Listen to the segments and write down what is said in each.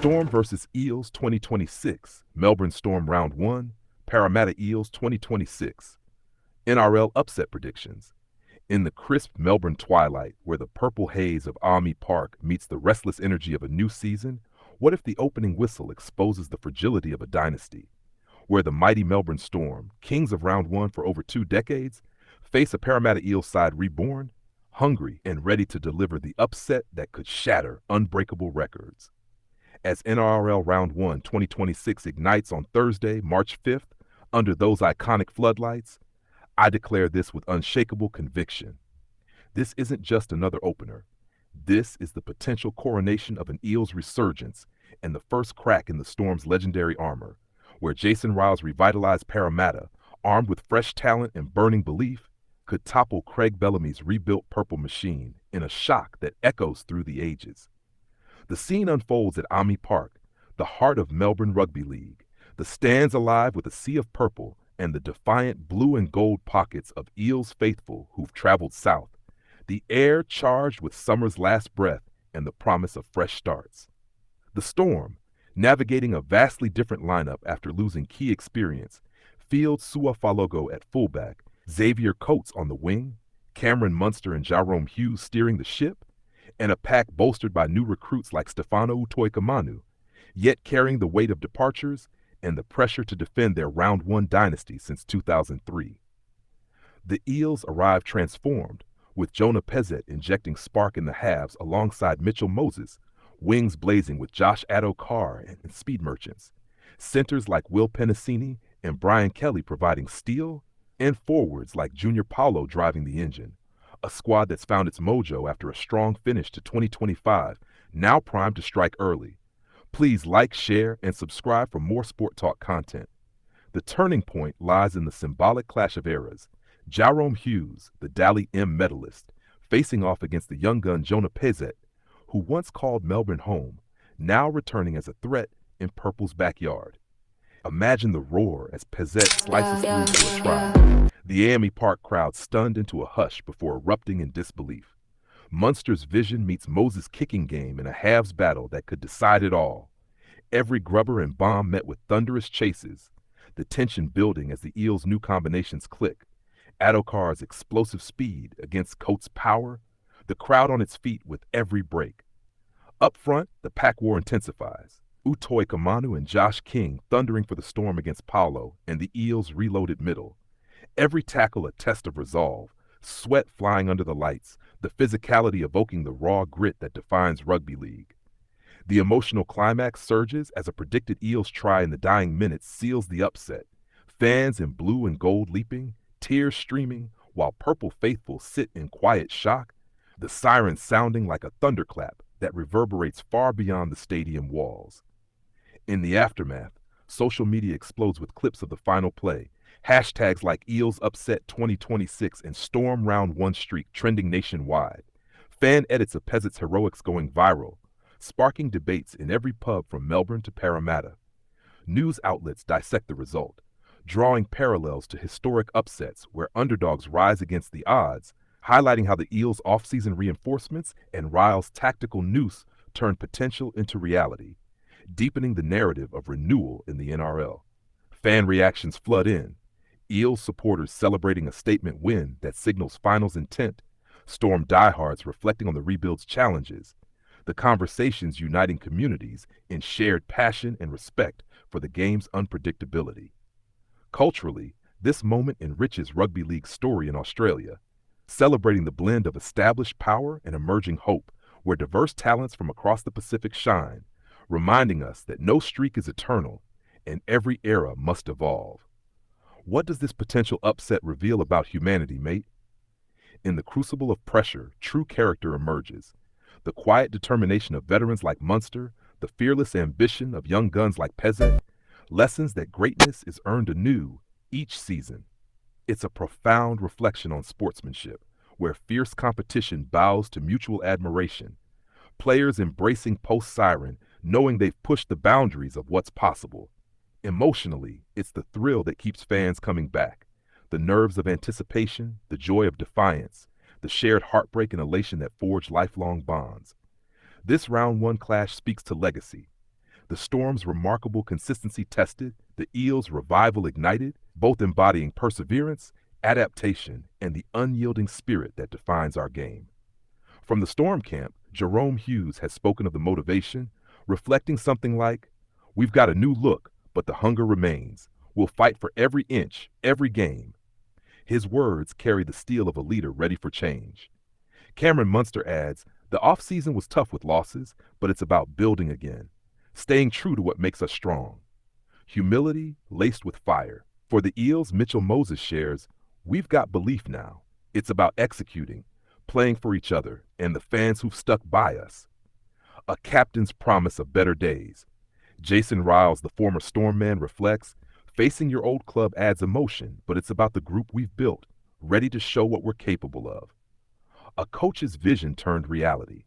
Storm versus Eels 2026, Melbourne Storm Round 1, Parramatta Eels 2026. NRL upset predictions. In the crisp Melbourne twilight, where the purple haze of AAMI Park meets the restless energy of a new season, what if the opening whistle exposes the fragility of a dynasty? Where the mighty Melbourne Storm, kings of Round 1 for over 2 decades, face a Parramatta Eels side reborn, hungry and ready to deliver the upset that could shatter unbreakable records. As NRL Round 1 2026 ignites on Thursday, March 5th, under those iconic floodlights, I declare this with unshakable conviction. This isn't just another opener. This is the potential coronation of an Eels resurgence and the first crack in the Storm's legendary armor, where Jason Ryall's revitalized Parramatta, armed with fresh talent and burning belief, could topple Craig Bellamy's rebuilt purple machine in a shock that echoes through the ages. The scene unfolds at AAMI Park, the heart of Melbourne Rugby League, the stands alive with a sea of purple and the defiant blue and gold pockets of Eels faithful who've traveled south, the air charged with summer's last breath and the promise of fresh starts. The Storm, navigating a vastly different lineup after losing key experience, fields Su'a-Falogo at fullback, Xavier Coates on the wing, Cameron Munster and Jarome Hughes steering the ship, and a pack bolstered by new recruits like Stefano Utoikamanu, yet carrying the weight of departures and the pressure to defend their Round 1 dynasty since 2003. The Eels arrived transformed, with Jonah Pezet injecting spark in the halves alongside Mitchell Moses, wings blazing with Josh Addo-Carr and speed merchants, centers like Will Penasini and Brian Kelly providing steel, and forwards like Junior Paulo driving the engine. A squad that's found its mojo after a strong finish to 2025, now primed to strike early. Please like, share, and subscribe for more Sport Talk content. The turning point lies in the symbolic clash of eras. Jarome Hughes, the Dally M medalist, facing off against the young gun Jonah Pezet, who once called Melbourne home, now returning as a threat in Purple's backyard. Imagine the roar as Pezet slices through for a try. The AAMI Park crowd stunned into a hush before erupting in disbelief. Munster's vision meets Moses' kicking game in a halves battle that could decide it all. Every grubber and bomb met with thunderous chases, the tension building as the Eels' new combinations click. Addo-Carr's explosive speed against Coates' power, the crowd on its feet with every break. Up front, the pack war intensifies. Utoikamanu and Josh King thundering for the Storm against Paulo and the Eels' reloaded middle. Every tackle a test of resolve, sweat flying under the lights, the physicality evoking the raw grit that defines rugby league. The emotional climax surges as a predicted Eels try in the dying minutes seals the upset. Fans in blue and gold leaping, tears streaming, while Purple faithful sit in quiet shock, the siren sounding like a thunderclap that reverberates far beyond the stadium walls. In the aftermath, social media explodes with clips of the final play, hashtags like Eels Upset 2026 and Storm Round 1 streak trending nationwide, fan edits of Pezet's heroics going viral, sparking debates in every pub from Melbourne to Parramatta. News outlets dissect the result, drawing parallels to historic upsets where underdogs rise against the odds, highlighting how the Eels' off-season reinforcements and Ryall's tactical noose turn potential into reality, deepening the narrative of renewal in the NRL. Fan reactions flood in, Eels supporters celebrating a statement win that signals finals intent, Storm diehards reflecting on the rebuild's challenges, the conversations uniting communities in shared passion and respect for the game's unpredictability. Culturally, this moment enriches rugby league's story in Australia, celebrating the blend of established power and emerging hope, where diverse talents from across the Pacific shine, reminding us that no streak is eternal and every era must evolve. What does this potential upset reveal about humanity, mate? In the crucible of pressure, true character emerges. The quiet determination of veterans like Munster, the fearless ambition of young guns like Pezet, lessons that greatness is earned anew each season. It's a profound reflection on sportsmanship, where fierce competition bows to mutual admiration. Players embracing post-siren, knowing they've pushed the boundaries of what's possible. Emotionally, it's the thrill that keeps fans coming back. The nerves of anticipation, the joy of defiance, the shared heartbreak and elation that forge lifelong bonds. This Round 1 clash speaks to legacy. The Storm's remarkable consistency tested, the Eels' revival ignited, both embodying perseverance, adaptation, and the unyielding spirit that defines our game. From the Storm camp, Jerome Hughes has spoken of the motivation, reflecting something like, "We've got a new look, but the hunger remains. We'll fight for every inch, every game." His words carry the steel of a leader ready for change. Cameron Munster adds, "The offseason was tough with losses, but it's about building again, staying true to what makes us strong." Humility laced with fire. For the Eels, Mitchell Moses shares, "We've got belief now. It's about executing, playing for each other, and the fans who've stuck by us." A captain's promise of better days. Jason Riles, the former Storm man, reflects, "Facing your old club adds emotion, but it's about the group we've built, ready to show what we're capable of." A coach's vision turned reality.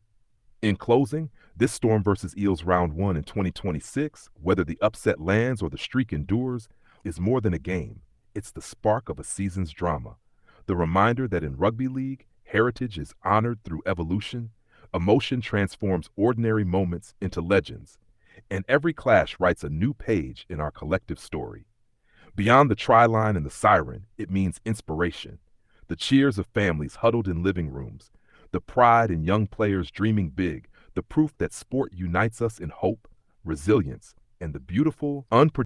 In closing, this Storm vs. Eels Round 1 in 2026, whether the upset lands or the streak endures, is more than a game. It's the spark of a season's drama. The reminder that in rugby league, heritage is honored through evolution, emotion transforms ordinary moments into legends, and every clash writes a new page in our collective story. Beyond the try-line and the siren, it means inspiration. The cheers of families huddled in living rooms, the pride in young players dreaming big, the proof that sport unites us in hope, resilience, and the beautiful, unpredictable